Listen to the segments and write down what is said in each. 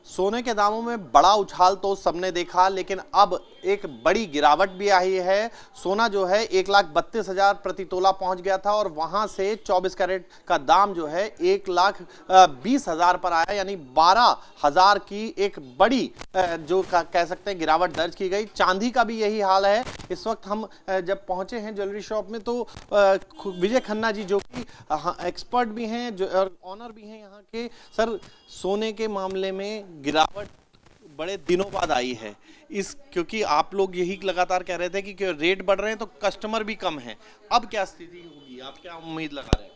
सोने के दामों में बड़ा उछाल तो सबने देखा, लेकिन अब एक बड़ी गिरावट भी आई है। सोना जो है 1,32,000 प्रति तोला पहुंच गया था और वहां से 24 कैरेट का दाम जो है 1,20,000 पर आया, यानी 12,000 की एक बड़ी जो कह सकते हैं गिरावट दर्ज की गई। चांदी का भी यही हाल है। इस वक्त हम जब पहुंचे हैं ज्वेलरी शॉप में तो विजय खन्ना जी जो कि एक्सपर्ट भी हैं जो और ऑनर भी हैं यहाँ के, सर सोने के मामले में गिरावट बड़े दिनों बाद आई है क्योंकि आप लोग यही लगातार कह रहे थे कि रेट बढ़ रहे हैं तो कस्टमर भी कम है। अब क्या स्थिति होगी, आप क्या उम्मीद लगा रहे हैं?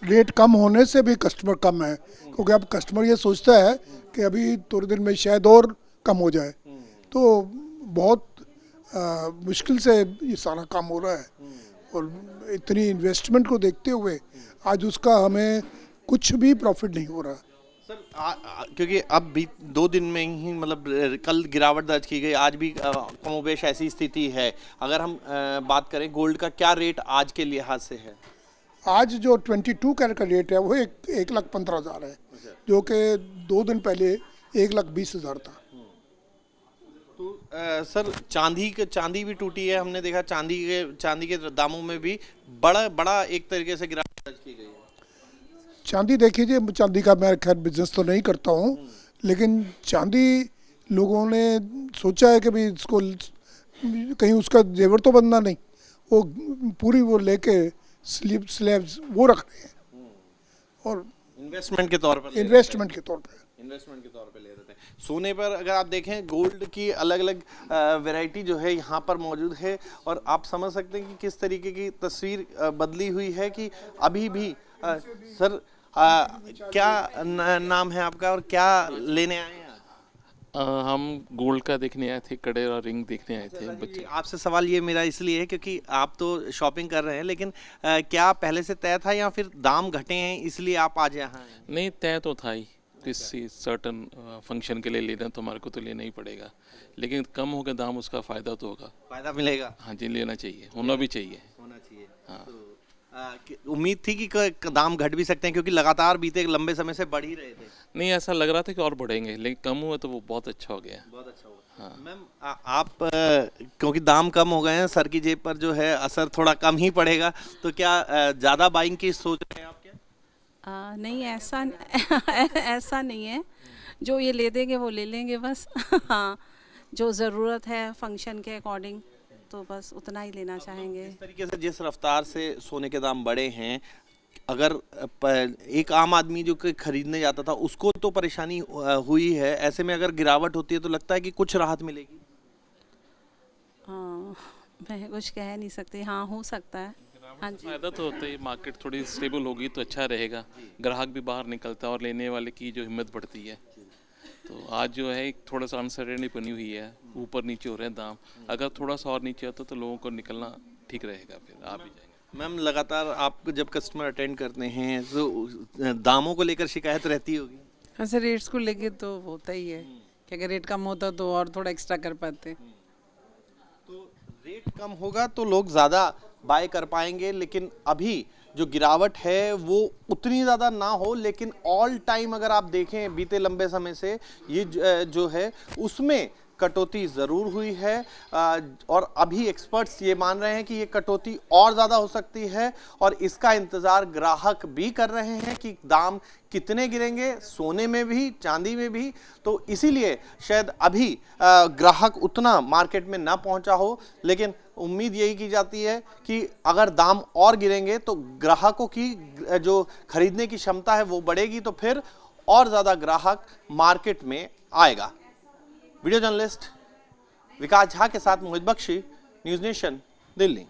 रेट कम होने से भी कस्टमर कम है, क्योंकि अब कस्टमर ये सोचता है कि अभी थोड़े दिन में शायद और कम हो जाए, तो बहुत मुश्किल से ये सारा काम हो रहा है। और इतनी इन्वेस्टमेंट को देखते हुए आज उसका हमें कुछ भी प्रॉफिट नहीं हो रहा सर। क्योंकि अब भी 2 दिन में ही मतलब कल गिरावट दर्ज की गई, आज भी कमोबेश ऐसी स्थिति है। अगर हम बात करें गोल्ड का क्या रेट आज के लिहाज से है? आज जो 22 कैरेट का रेट है वो 1,15,000 है, जो कि 2 दिन पहले 1,20,000 था। तो सर चांदी भी टूटी है। हमने देखा चांदी के दामों में भी बड़ा एक तरीके से गिरावट दर्ज की गई है। चांदी देखिए, चांदी का मैं खैर बिजनेस तो नहीं करता हूँ, लेकिन चांदी लोगों ने सोचा है कि भाई इसको कहीं उसका जेवर तो बनना नहीं, वो पूरी वो लेके स्लैब्स वो रख रहे हैं और इन्वेस्टमेंट के तौर पर ले रहे थे। सोने पर अगर आप देखें गोल्ड की अलग अलग वैरायटी जो है यहाँ पर मौजूद है और आप समझ सकते हैं कि किस तरीके की तस्वीर बदली हुई है कि अभी भी सर क्या नाम है आपका और क्या लेने आए हैं? हम गोल्ड का देखने आए थे, कड़े और रिंग देखने आए थे बच्चे। आपसे सवाल ये मेरा इसलिए है क्योंकि आप तो शॉपिंग कर रहे हैं, लेकिन क्या पहले से तय था या फिर दाम घटे हैं इसलिए आप आज यहाँ आए? नहीं, तय तो था ही, किसी सर्टन फंक्शन के लिए लेना तो हमारे को तो लेना ही पड़ेगा, लेकिन कम होगा दाम उसका फ़ायदा तो होगा। फ़ायदा मिलेगा? हाँ जी, लेना चाहिए, होना भी चाहिए। हाँ। उम्मीद थी कि दाम घट भी सकते हैं क्योंकि लगातार बीते लंबे समय से बढ़ ही रहे थे। नहीं, ऐसा लग रहा था कि और बढ़ेंगे, लेकिन कम हुआ तो वो बहुत अच्छा हो गया। बहुत अच्छा हुआ। हाँ। मैम आप क्योंकि दाम कम हो गए हैं, सर की जेब पर जो है असर थोड़ा कम ही पड़ेगा, तो क्या ज़्यादा बाइंग की सोच रहे हैं आप? क्या नहीं, ऐसा नहीं है। जो ये ले देंगे वो ले लेंगे बस। हाँ, जो ज़रूरत है फंक्शन के अकॉर्डिंग तो बस उतना ही लेना चाहेंगे। इस तरीके से जिस रफ्तार से सोने के दाम बढ़े हैं, अगर एक आम आदमी जो कि खरीदने जाता था उसको तो परेशानी हुई है, ऐसे में अगर गिरावट होती है तो लगता है कि कुछ राहत मिलेगी? मैं कुछ कह नहीं सकती। हाँ, हो सकता है। हाँ जी, फायदा तो होता है, मार्केट थोड़ी स्टेबल होगी तो अच्छा रहेगा, ग्राहक भी बाहर निकलता है और लेने वाले की जो हिम्मत बढ़ती है। तो आज जो है एक थोड़ा सा अनसर्टेनिटी बनी हुई है, ऊपर नीचे हो रहे हैं दाम, अगर थोड़ा सा और नीचे आता तो लोगों को निकलना ठीक रहेगा, फिर आ भी जाएंगे। मैम लगातार आप जब कस्टमर अटेंड करते हैं तो दामों को लेकर शिकायत रहती होगी? हाँ सर, रेट्स को लेके तो होता ही है कि अगर रेट कम होता तो और थोड़ा एक्स्ट्रा कर पाते। तो रेट कम होगा तो लोग ज़्यादा बाय कर पाएंगे, लेकिन अभी जो गिरावट है वो उतनी ज़्यादा ना हो, लेकिन ऑल टाइम अगर आप देखें बीते लंबे समय से ये जो है उसमें कटौती ज़रूर हुई है। और अभी एक्सपर्ट्स ये मान रहे हैं कि ये कटौती और ज़्यादा हो सकती है और इसका इंतज़ार ग्राहक भी कर रहे हैं कि दाम कितने गिरेंगे, सोने में भी चांदी में भी। तो इसीलिए शायद अभी ग्राहक उतना मार्केट में ना पहुंचा हो, लेकिन उम्मीद यही की जाती है कि अगर दाम और गिरेंगे तो ग्राहकों की जो खरीदने की क्षमता है वो बढ़ेगी, तो फिर और ज़्यादा ग्राहक मार्केट में आएगा। वीडियो जर्नलिस्ट विकास झा के साथ मोहित बख्शी, न्यूज़ नेशन, दिल्ली।